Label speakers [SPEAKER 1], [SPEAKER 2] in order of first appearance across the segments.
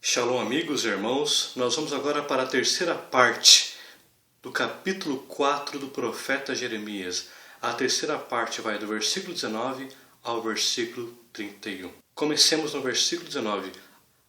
[SPEAKER 1] Shalom, amigos e irmãos. Nós vamos agora para a terceira parte do capítulo 4 do profeta Jeremias. A terceira parte vai do versículo 19 ao versículo 31. Comecemos no versículo 19.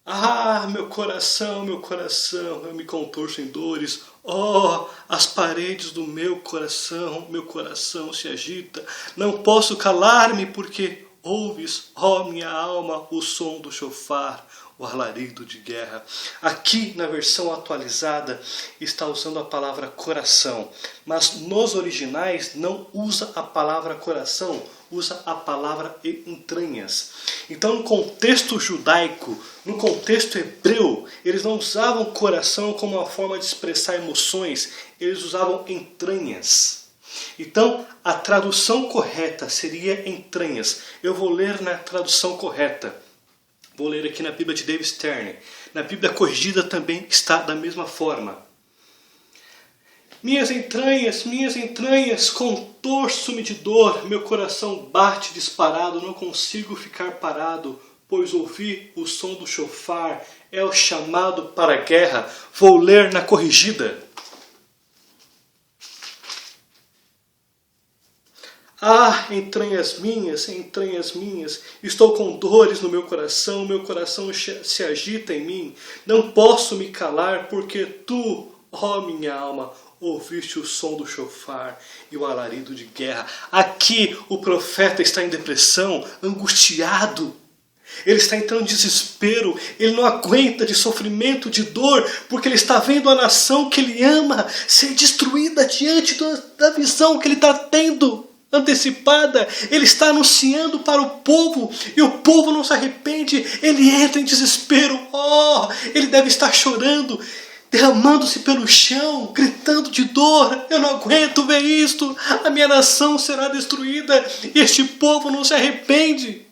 [SPEAKER 1] Ah, meu coração, eu me contorço em dores. Oh, as paredes do meu coração se agita. Não posso calar-me porque ouves, ó minha alma, o som do chofar, o alarido de guerra. Aqui na versão atualizada está usando a palavra coração, mas nos originais não usa a palavra coração, usa a palavra entranhas. Então, no contexto judaico, no contexto hebreu, eles não usavam coração como uma forma de expressar emoções, eles usavam entranhas. Então, a tradução correta seria entranhas. Eu vou ler na tradução correta. Vou ler aqui na Bíblia de David Stern. Na Bíblia corrigida também está da mesma forma. Minhas entranhas, contorço-me de dor, meu coração bate disparado, não consigo ficar parado, pois ouvi o som do chofar, é o chamado para a guerra. Vou ler na corrigida. Ah, entranhas minhas, estou com dores no meu coração se agita em mim. Não posso me calar, porque tu, ó minha alma, ouviste o som do chofar e o alarido de guerra. Aqui o profeta está em depressão, angustiado. Ele está entrando em desespero, ele não aguenta de sofrimento, de dor, porque ele está vendo a nação que ele ama ser destruída diante da visão que ele está tendo antecipada. Ele está anunciando para o povo e o povo não se arrepende. Ele entra em desespero. Oh, ele deve estar chorando, derramando-se pelo chão, gritando de dor. Eu não aguento ver isto. A minha nação será destruída e este povo não se arrepende.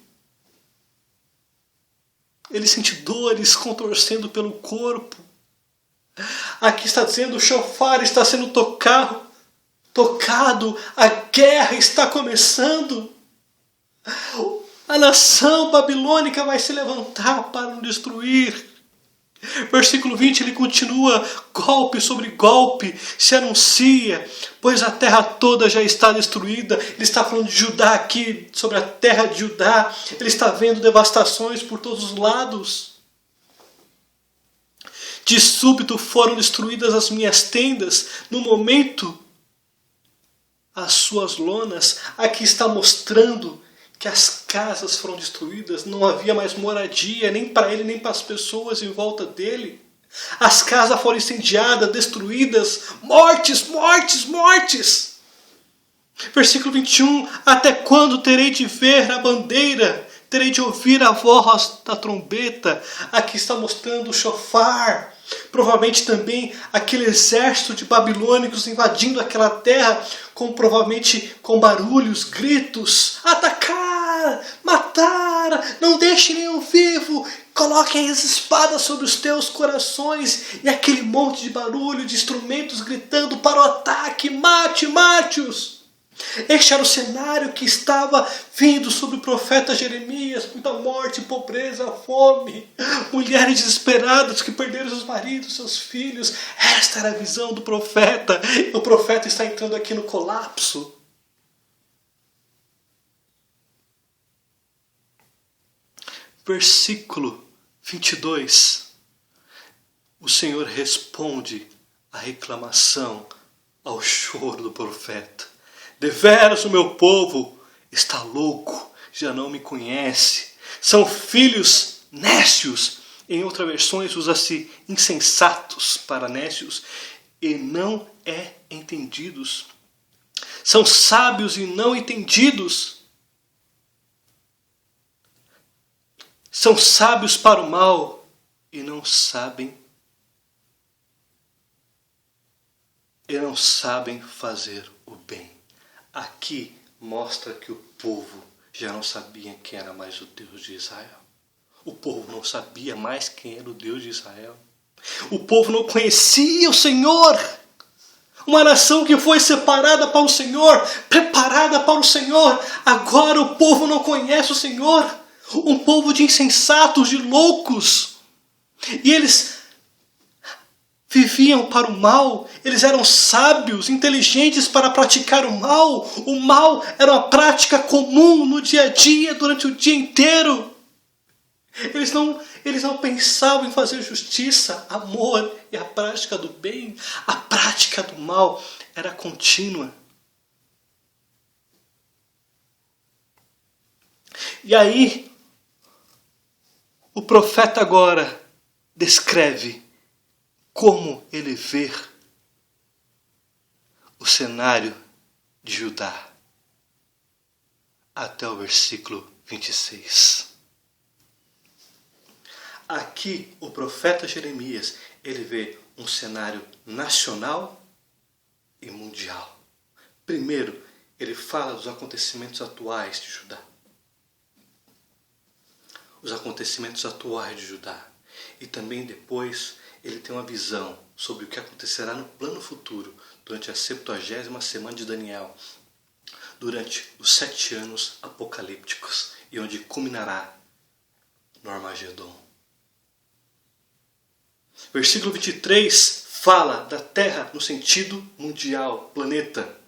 [SPEAKER 1] Ele sente dores contorcendo pelo corpo. Aqui está dizendo: o chofar está sendo tocado, a guerra está começando. A nação babilônica vai se levantar para nos destruir. Versículo 20, ele continua: golpe sobre golpe se anuncia, pois a terra toda já está destruída. Ele está falando de Judá aqui, sobre a terra de Judá. Ele está vendo devastações por todos os lados. De súbito foram destruídas as minhas tendas, no momento as suas lonas. Aqui está mostrando que as casas foram destruídas, não havia mais moradia, nem para ele, nem para as pessoas em volta dele. As casas foram incendiadas, destruídas, mortes. Versículo 21, até quando terei de ver a bandeira, terei de ouvir a voz da trombeta? Aqui está mostrando o chofar. Provavelmente também aquele exército de babilônicos invadindo aquela terra, provavelmente com barulhos, gritos: atacar, matar, não deixe nenhum vivo, coloquem as espadas sobre os teus corações. E aquele monte de barulho, de instrumentos gritando para o ataque: mate-os. Este era o cenário que estava vindo sobre o profeta Jeremias: muita morte, pobreza, fome, mulheres desesperadas que perderam seus maridos, seus filhos. Esta era a visão do profeta. O profeta está entrando aqui no colapso. Versículo 22. O Senhor responde à reclamação, ao choro do profeta: deveras o meu povo está louco, já não me conhece. São filhos nécios. Em outras versões usa-se insensatos para nécios e não entendidos. São sábios e não entendidos. São sábios para o mal e não sabem fazer o bem. Aqui mostra que o povo já não sabia quem era mais o Deus de Israel. O povo não sabia mais quem era o Deus de Israel. O povo não conhecia o Senhor. Uma nação que foi separada para o Senhor, preparada para o Senhor. Agora o povo não conhece o Senhor. Um povo de insensatos, de loucos. E eles viviam para o mal, eles eram sábios, inteligentes para praticar o mal. O mal era uma prática comum no dia a dia, durante o dia inteiro. Eles não pensavam em fazer justiça, amor e a prática do bem. A prática do mal era contínua. E aí, o profeta agora descreve como ele vê o cenário de Judá até o versículo 26. Aqui o profeta Jeremias, ele vê um cenário nacional e mundial. Primeiro, ele fala dos acontecimentos atuais de Judá. Os acontecimentos atuais de Judá. E também depois ele tem uma visão sobre o que acontecerá no plano futuro durante a 70ª semana de Daniel, durante os 7 anos apocalípticos e onde culminará no Armagedon. Versículo 23 fala da terra no sentido mundial, planeta.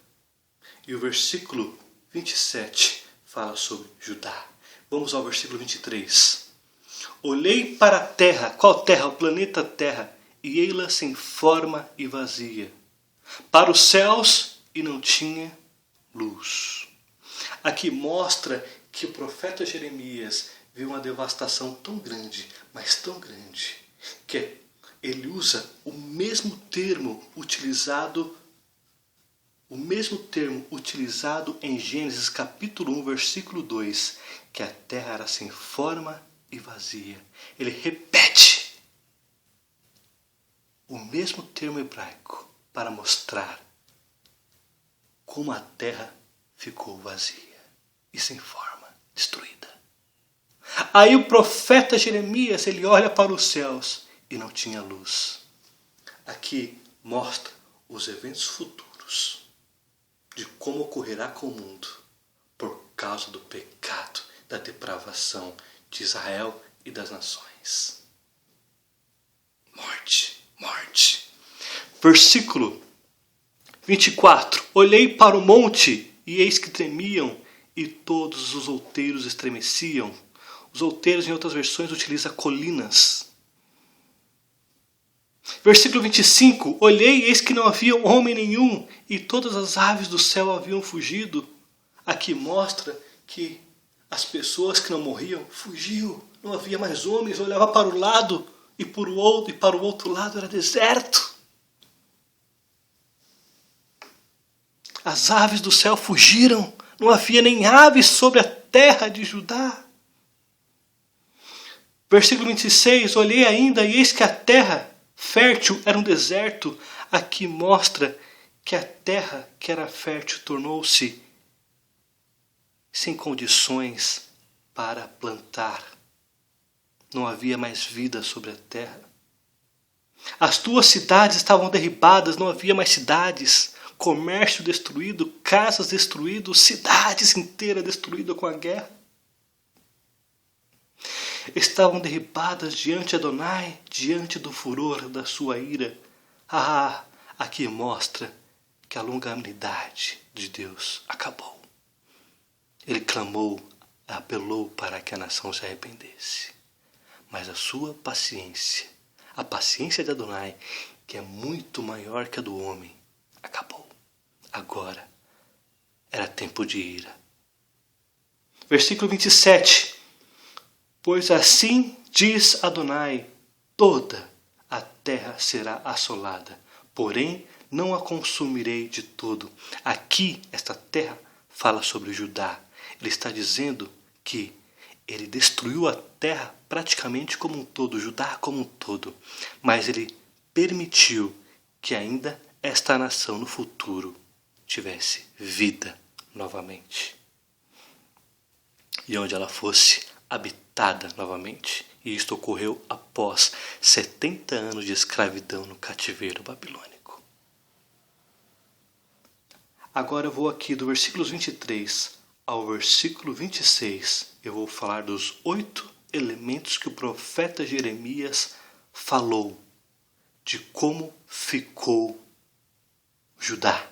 [SPEAKER 1] E o versículo 27 fala sobre Judá. Vamos ao versículo 23. Olhei para a terra, qual terra? O planeta Terra, e ei-la sem forma e vazia. Para os céus e não tinha luz. Aqui mostra que o profeta Jeremias viu uma devastação tão grande, mas tão grande, que ele usa o mesmo termo utilizado em Gênesis capítulo 1, versículo 2, que a terra era sem forma e vazia. Ele repete o mesmo termo hebraico para mostrar como a terra ficou vazia e sem forma, destruída. Aí o profeta Jeremias, ele olha para os céus e não tinha luz. Aqui mostra os eventos futuros de como ocorrerá com o mundo por causa do pecado, da depravação de Israel e das nações. Morte, morte. Versículo 24. Olhei para o monte e eis que tremiam e todos os outeiros estremeciam. Os outeiros em outras versões utiliza colinas. Versículo 25. Olhei e eis que não havia homem nenhum e todas as aves do céu haviam fugido. Aqui mostra que as pessoas que não morriam fugiam. Não havia mais homens. Olhava para o lado e para o outro lado era deserto. As aves do céu fugiram. Não havia nem aves sobre a terra de Judá. Versículo 26. Olhei ainda e eis que a terra fértil era um deserto. Aqui mostra que a terra que era fértil tornou-se sem condições para plantar. Não havia mais vida sobre a terra. As 2 cidades estavam derribadas, não havia mais cidades. Comércio destruído, casas destruídas, cidades inteiras destruídas com a guerra. Estavam derribadas diante de Adonai, diante do furor da sua ira. Aqui mostra que a longanimidade de Deus acabou. Ele clamou, apelou para que a nação se arrependesse. Mas a sua paciência, a paciência de Adonai, que é muito maior que a do homem, acabou. Agora era tempo de ira. Versículo 27. Pois assim diz Adonai, toda a terra será assolada, porém não a consumirei de todo. Aqui, esta terra fala sobre Judá. Ele está dizendo que ele destruiu a terra praticamente como um todo, Judá como um todo. Mas ele permitiu que ainda esta nação no futuro tivesse vida novamente. E onde ela fosse habitada novamente. E isto ocorreu após 70 anos de escravidão no cativeiro babilônico. Agora eu vou aqui do versículo 23 ao versículo 26. Eu vou falar dos 8 elementos que o profeta Jeremias falou de como ficou Judá.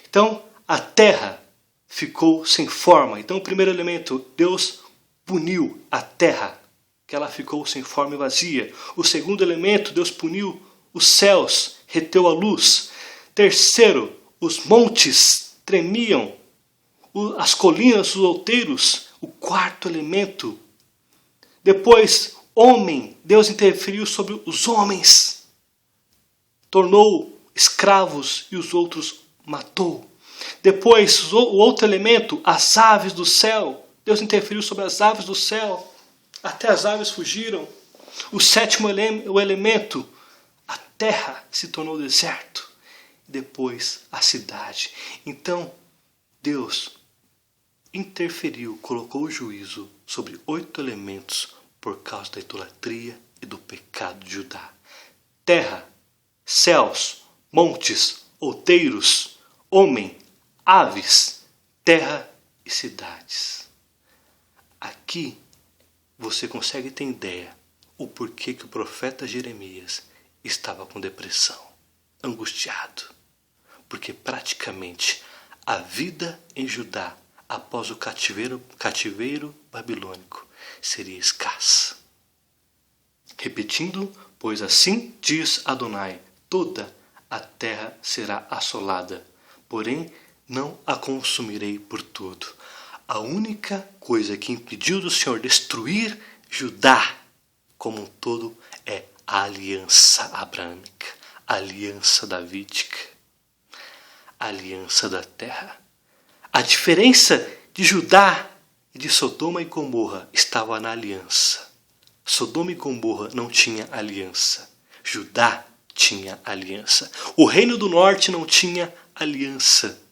[SPEAKER 1] Então, a terra ficou sem forma. Então, o primeiro elemento, Deus puniu a terra, que ela ficou sem forma e vazia. O segundo elemento, Deus puniu os céus, reteu a luz. Terceiro, os montes tremiam, as colinas, os outeiros. O quarto elemento. Depois, homem, Deus interferiu sobre os homens, tornou escravos e os outros matou. Depois, o outro elemento, as aves do céu. Deus interferiu sobre as aves do céu. Até as aves fugiram. O sétimo elemento, a terra se tornou deserto. Depois, a cidade. Então, Deus interferiu, colocou o juízo sobre 8 elementos por causa da idolatria e do pecado de Judá. Terra, céus, montes, outeiros, homem, aves, terra e cidades. Aqui você consegue ter ideia o porquê que o profeta Jeremias estava com depressão, angustiado. Porque praticamente a vida em Judá após o cativeiro babilônico seria escassa. Repetindo, pois assim diz Adonai, toda a terra será assolada, porém não a consumirei por todo. A única coisa que impediu do Senhor destruir Judá como um todo é a aliança abrâmica, a aliança davídica, a aliança da terra. A diferença de Judá e de Sodoma e Gomorra estava na aliança. Sodoma e Gomorra não tinha aliança. Judá tinha aliança. O reino do norte não tinha aliança.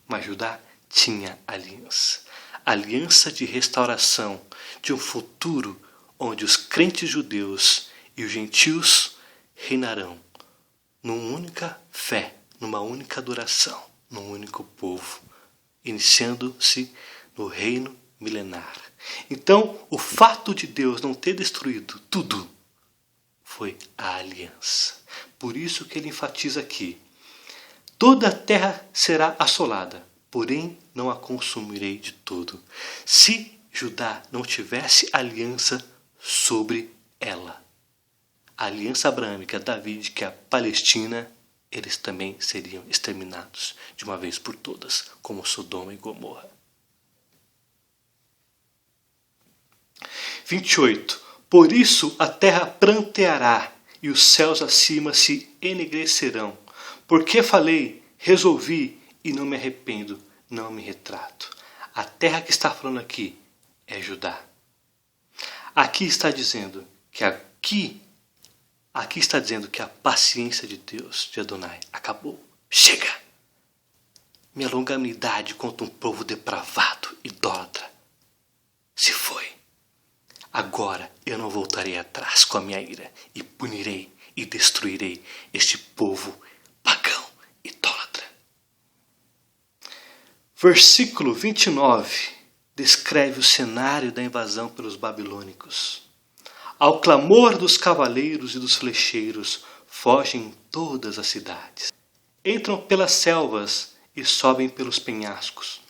[SPEAKER 1] Mas Judá tinha aliança. Aliança de restauração, de um futuro onde os crentes judeus e os gentios reinarão numa única fé, numa única adoração, num único povo, iniciando-se no reino milenar. Então, o fato de Deus não ter destruído tudo foi a aliança. Por isso que ele enfatiza aqui: toda a terra será assolada, porém não a consumirei de todo. Se Judá não tivesse aliança sobre ela, a aliança abrâmica, davídica, palestina, eles também seriam exterminados de uma vez por todas, como Sodoma e Gomorra. 28. Por isso a terra pranteará e os céus acima se enegrecerão. Porque falei, resolvi e não me arrependo, não me retrato. A terra que está falando aqui é Judá. Aqui está dizendo que a paciência de Deus, de Adonai, acabou. Chega! Minha longanimidade contra um povo depravado, idólatra, se foi. Agora eu não voltarei atrás com a minha ira e punirei e destruirei este povo pagão, idólatra. Versículo 29 descreve o cenário da invasão pelos babilônicos. Ao clamor dos cavaleiros e dos flecheiros, fogem todas as cidades. Entram pelas selvas e sobem pelos penhascos.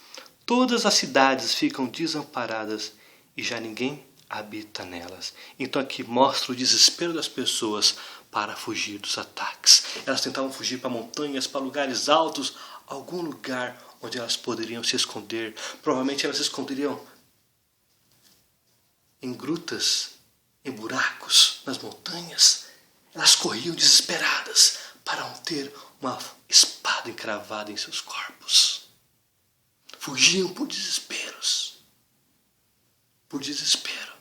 [SPEAKER 1] Todas as cidades ficam desamparadas e já ninguém habita nelas. Então aqui mostra o desespero das pessoas para fugir dos ataques. Elas tentavam fugir para montanhas, para lugares altos, algum lugar onde elas poderiam se esconder. Provavelmente elas se esconderiam em grutas, em buracos, nas montanhas. Elas corriam desesperadas para não ter uma espada encravada em seus corpos. Fugiam por desesperos. Por desespero.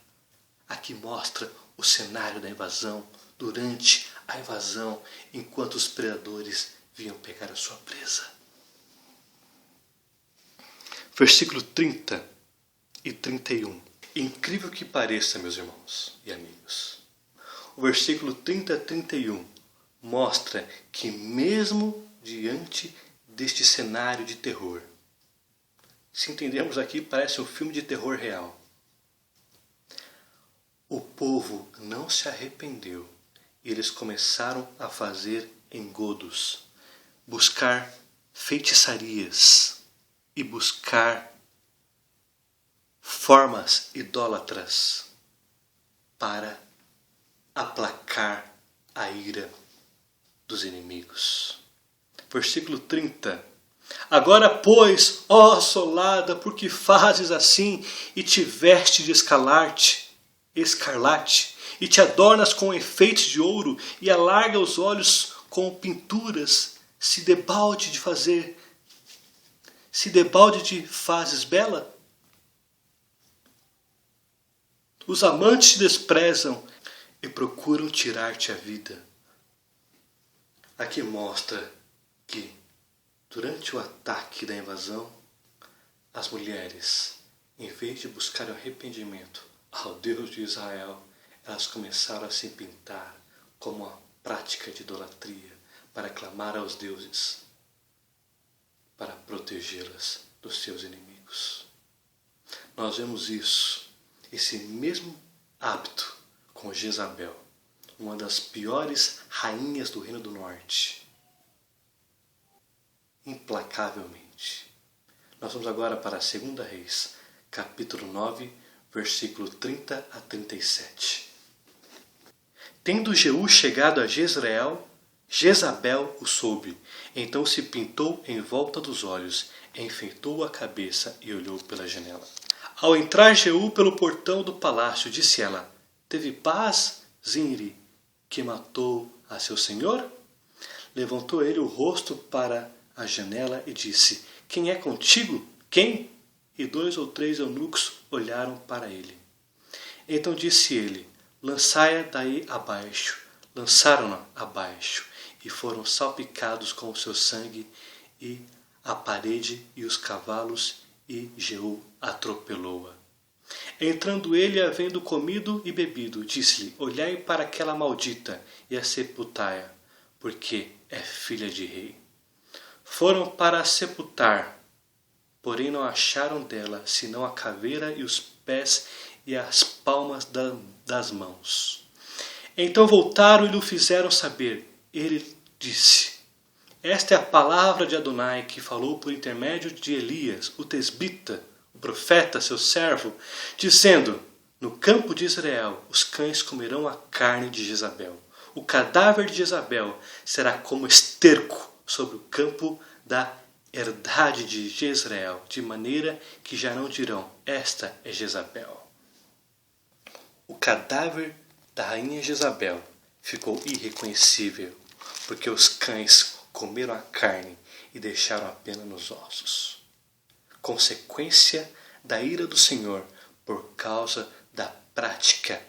[SPEAKER 1] Aqui mostra o cenário da invasão, durante a invasão, enquanto os predadores vinham pegar a sua presa. Versículo 30 e 31. Incrível que pareça, meus irmãos e amigos, o versículo 30 a 31 mostra que mesmo diante deste cenário de terror, se entendermos aqui, parece um filme de terror real. O povo não se arrependeu e eles começaram a fazer engodos, buscar feitiçarias e buscar formas idólatras para aplacar a ira dos inimigos. Versículo 30. Agora, pois, ó assolada, por que fazes assim, e te veste de escarlate, e te adornas com enfeites de ouro, e alarga os olhos com pinturas, se debalde de fazes bela? Os amantes te desprezam e procuram tirar-te a vida. Aqui mostra que, durante o ataque da invasão, as mulheres, em vez de buscar arrependimento ao Deus de Israel, elas começaram a se pintar como uma prática de idolatria para clamar aos deuses, para protegê-las dos seus inimigos. Nós vemos esse mesmo hábito com Jezabel, uma das piores rainhas do Reino do Norte. Implacavelmente. Nós vamos agora para a 2 Reis, capítulo 9, versículo 30 a 37. Tendo Jeú chegado a Jezreel, Jezabel o soube. Então se pintou em volta dos olhos, enfeitou a cabeça e olhou pela janela. Ao entrar Jeú pelo portão do palácio, disse ela: Teve paz, Zimri, que matou a seu senhor? Levantou ele o rosto para a janela e disse: Quem é contigo? Quem? E 2 ou 3 eunucos olharam para ele. Então disse ele: Lançai-a daí abaixo. Lançaram-na abaixo e foram salpicados com o seu sangue e a parede e os cavalos, e Jeú atropelou-a. Entrando ele, havendo comido e bebido, disse-lhe: Olhai para aquela maldita e a sepultai-a, porque é filha de rei. Foram para a sepultar, porém não acharam dela, senão a caveira e os pés e as palmas das mãos. Então voltaram e lhe fizeram saber. Ele disse: Esta é a palavra de Adonai, que falou por intermédio de Elias, o tesbita, o profeta, seu servo, dizendo: No campo de Israel os cães comerão a carne de Jezabel. O cadáver de Jezabel será como esterco sobre o campo da herdade de Jezreel, de maneira que já não dirão: Esta é Jezabel. O cadáver da rainha Jezabel ficou irreconhecível, porque os cães comeram a carne e deixaram apenas nos ossos. Consequência da ira do Senhor por causa da prática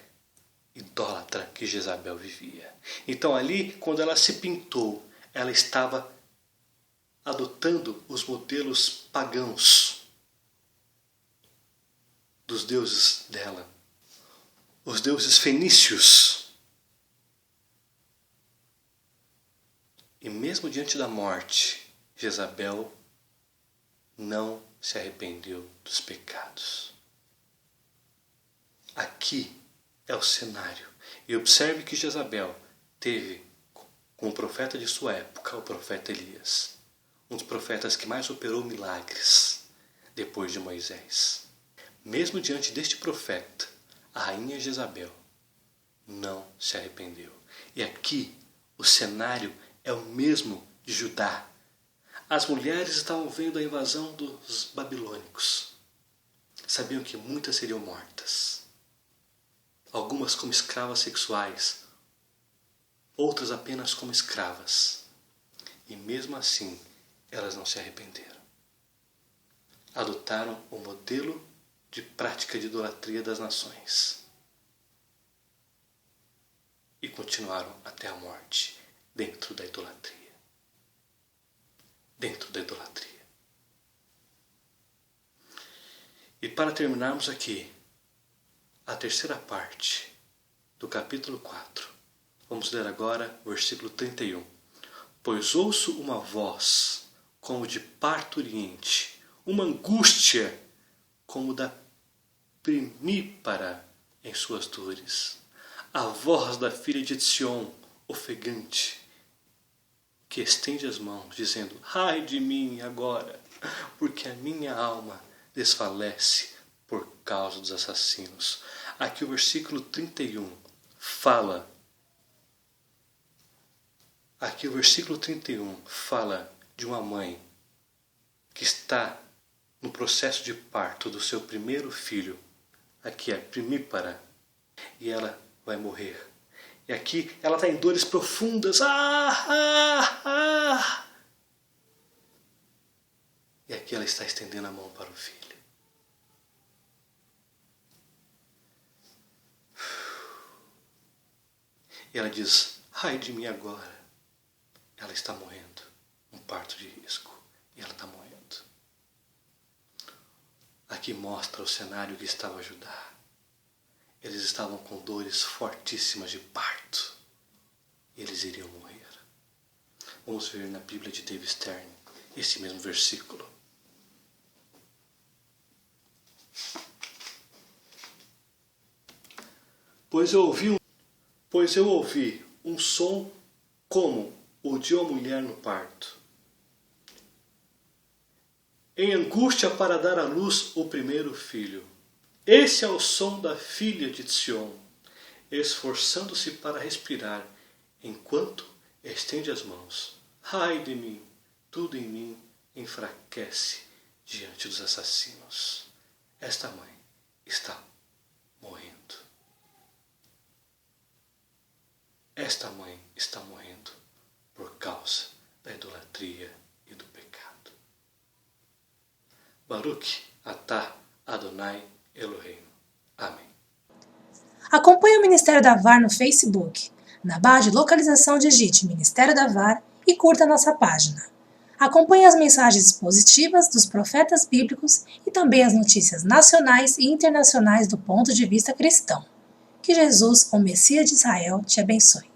[SPEAKER 1] idólatra que Jezabel vivia. Então ali, quando ela se pintou, ela estava adotando os modelos pagãos dos deuses dela, os deuses fenícios. E mesmo diante da morte, Jezabel não se arrependeu dos pecados. Aqui é o cenário. E observe que Jezabel teve com o profeta de sua época, o profeta Elias, um dos profetas que mais operou milagres depois de Moisés. Mesmo diante deste profeta, a rainha Jezabel não se arrependeu. E aqui o cenário é o mesmo de Judá. As mulheres estavam vendo a invasão dos babilônicos. Sabiam que muitas seriam mortas. Algumas como escravas sexuais, outras apenas como escravas. E mesmo assim, elas não se arrependeram. Adotaram o modelo de prática de idolatria das nações. E continuaram até a morte dentro da idolatria. Dentro da idolatria. E para terminarmos aqui a terceira parte do capítulo 4, vamos ler agora o versículo 31. Pois ouço uma voz como de parturiente, uma angústia como da primípara em suas dores. A voz da filha de Sion, ofegante, que estende as mãos, dizendo: ai de mim agora, porque a minha alma desfalece por causa dos assassinos. Aqui o versículo 31 fala. Aqui o versículo 31 fala de uma mãe que está no processo de parto do seu primeiro filho. Aqui é primípara. E ela vai morrer. E aqui ela está em dores profundas. E aqui ela está estendendo a mão para o filho. E ela diz: ai de mim agora. Ela está morrendo. Um parto de risco. E ela está morrendo. Aqui mostra o cenário que estava a Judá. Eles estavam com dores fortíssimas de parto. E eles iriam morrer. Vamos ver na Bíblia de David Stern esse mesmo versículo. Pois eu ouvi um som como o de uma mulher no parto, em angústia para dar à luz o primeiro filho. Esse é o som da filha de Sion, esforçando-se para respirar, enquanto estende as mãos. Ai de mim, tudo em mim enfraquece diante dos assassinos. Esta mãe está morrendo. Esta mãe está morrendo por causa da idolatria e do pecado. Baruch atah Adonai Eloheinu. Amém.
[SPEAKER 2] Acompanhe o Ministério da VAR no Facebook, na barra de localização digite Ministério da VAR e curta nossa página. Acompanhe as mensagens expositivas dos profetas bíblicos e também as notícias nacionais e internacionais do ponto de vista cristão. Que Jesus, o Messias de Israel, te abençoe.